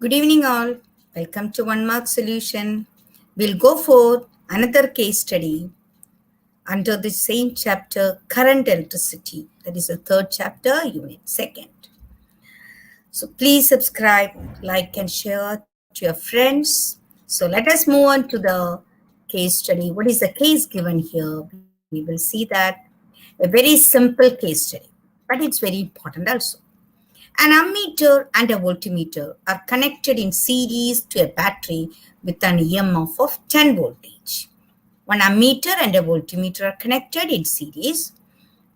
Good evening, all. Welcome to One Mark Solution. We'll go for another case study under the same chapter, Current Electricity. That is the third chapter, Unit 2nd. So please subscribe, like, and share to your friends. So let us move on to the case study. What is the case given here? We will see that a very simple case study, but it's very important also. An ammeter and a voltmeter are connected in series to a battery with an EMF of 10 voltage. One ammeter and a voltmeter are connected in series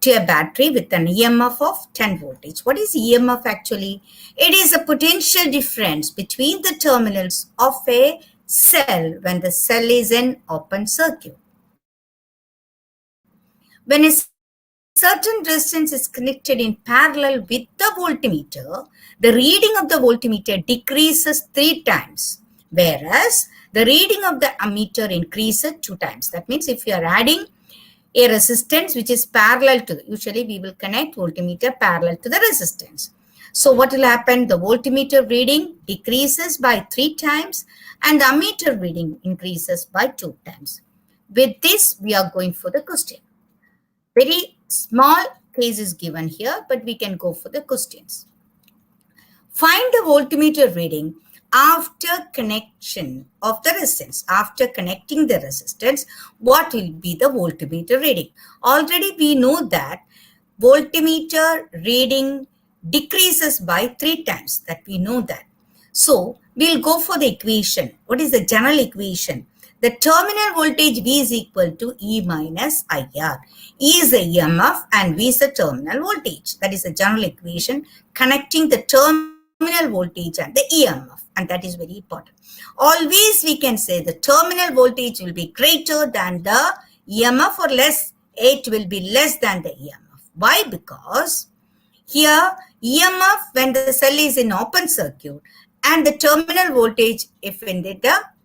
to a battery with an EMF of 10 voltage. What is EMF actually? It is a potential difference between the terminals of a cell when the cell is in open circuit. When a certain resistance is connected in parallel with the voltmeter, the reading of the voltmeter decreases 3 times, whereas the reading of the ammeter increases 2 times. That means if you are adding a resistance which is parallel to, usually we will connect voltmeter parallel to the resistance. So what will happen? The voltmeter reading decreases by 3 times and the ammeter reading increases by 2 times. With this, we are going for the question. Very small case is given here, but we can go for the questions. Find the voltmeter reading after connection of the resistance. After connecting the resistance, what will be the voltmeter reading? Already we know that voltmeter reading decreases by 3 times. That we know that. So we'll go for the equation. What is the general equation? The terminal voltage V is equal to E minus IR. E is the EMF and V is the terminal voltage. That is the general equation connecting the terminal voltage and the EMF. And that is very important. Always we can say the terminal voltage will be greater than the EMF or less. It will be less than the EMF. Why? Because here EMF when the cell is in open circuit and the terminal voltage if in the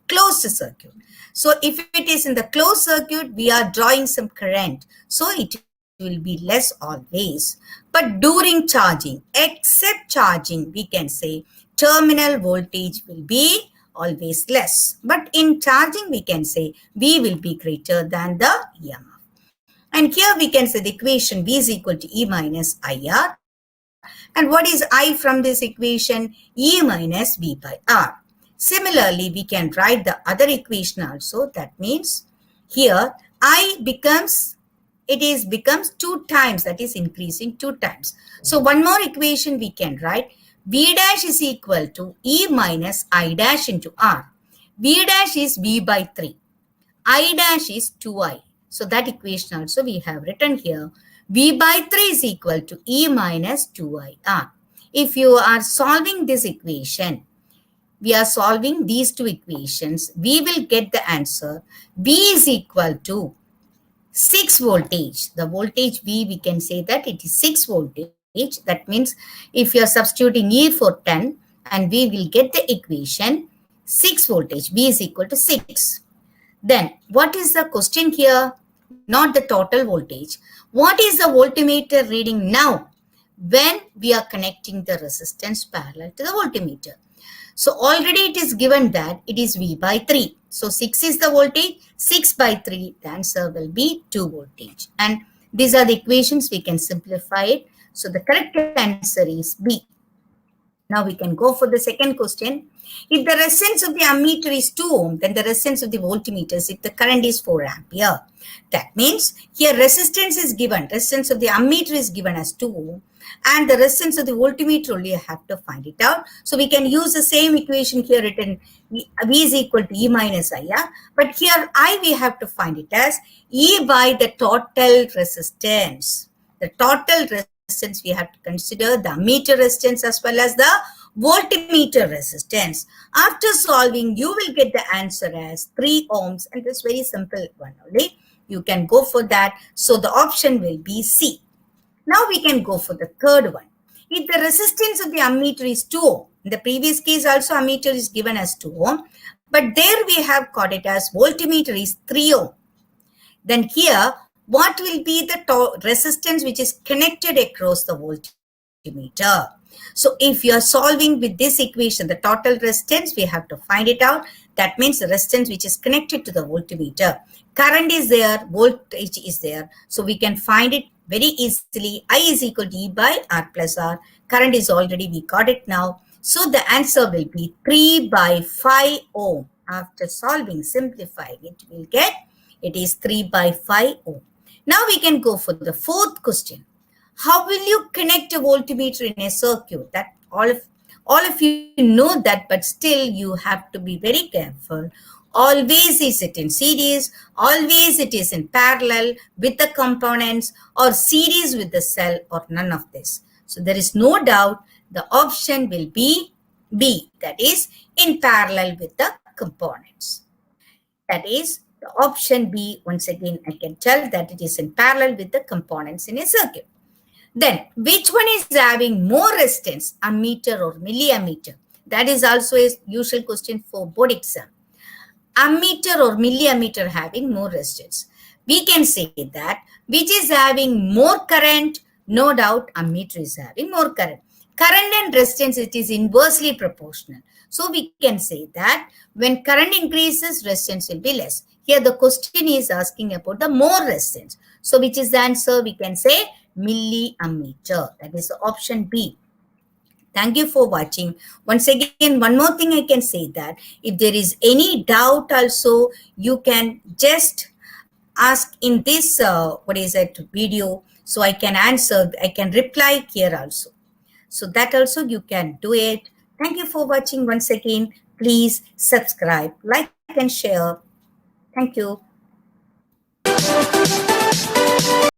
closed circuit. So if it is in the closed circuit, we are drawing some current. So it will be less always. But during charging, except charging, we can say terminal voltage will be always less. But in charging, we can say V will be greater than the EMF. And here we can say the equation V is equal to E minus IR. And what is I from this equation? E minus V by R. Similarly, we can write the other equation also. That means here I becomes 2 times. That is increasing 2 times. So one more equation we can write. V dash is equal to E minus I dash into R. V dash is V by 3. I dash is 2I. So that equation also we have written here. V by 3 is equal to E minus 2IR. If you are solving this equation, we are solving these two equations, we will get the answer. V is equal to 6 voltage. The voltage V, we can say that it is 6 voltage. That means if you are substituting E for 10, and we will get the equation 6 voltage. V is equal to 6. Then what is the question here? Not the total voltage. What is the voltmeter reading now when we are connecting the resistance parallel to the voltmeter? So already it is given that it is V by 3. So 6 is the voltage, 6 by 3, the answer will be 2 voltage. And these are the equations, we can simplify it. So the correct answer is B. Now we can go for the second question. If the resistance of the ammeter is 2 ohm, then the resistance of the voltmeter is if the current is 4 ampere. That means here resistance is given. Resistance of the ammeter is given as 2 ohm. And the resistance of the voltmeter only I have to find it out. So we can use the same equation here written V is equal to E minus IR. But here I we have to find it as E by the total resistance. The total resistance we have to consider the ammeter resistance as well as the voltmeter resistance. After solving, you will get the answer as 3 ohms. And it's very simple one only. You can go for that. So the option will be C. Now we can go for the third one. If the resistance of the ammeter is 2 ohm, in the previous case also ammeter is given as 2 ohm, but there we have got it as voltmeter is 3 ohm. Then here, what will be the resistance which is connected across the voltmeter? So if you are solving with this equation, the total resistance, we have to find it out. That means the resistance which is connected to the voltmeter. Current is there, voltage is there. So we can find it very easily. I is equal to E by R plus R. Current is already, we got it now. So the answer will be 3 by 5 ohm. After solving, simplifying it, we'll get it is 3 by 5 ohm. Now we can go for the fourth question. How will you connect a voltmeter in a circuit? That all of you know that, but still you have to be very careful. Always is it in series, always it is in parallel with the components, or series with the cell, or none of this. So there is no doubt the option will be B, that is in parallel with the components. That is the option B. Once again, I can tell that it is in parallel with the components in a circuit. Then, which one is having more resistance, ammeter or milliammeter? That is also a usual question for board exam. Ammeter or milliammeter having more resistance? We can say that which is having more current, no doubt ammeter is having more current. Current and resistance, it is inversely proportional. So we can say that when current increases, resistance will be less. Here the question is asking about the more resistance. So which is the answer? We can say milliammeter. That is the option B. Thank you for watching. Once again, one more thing I can say that if there is any doubt also, you can just ask in this, video. So I can answer, I can reply here also. So that also you can do it. Thank you for watching once again. Please subscribe, like and share. Thank you.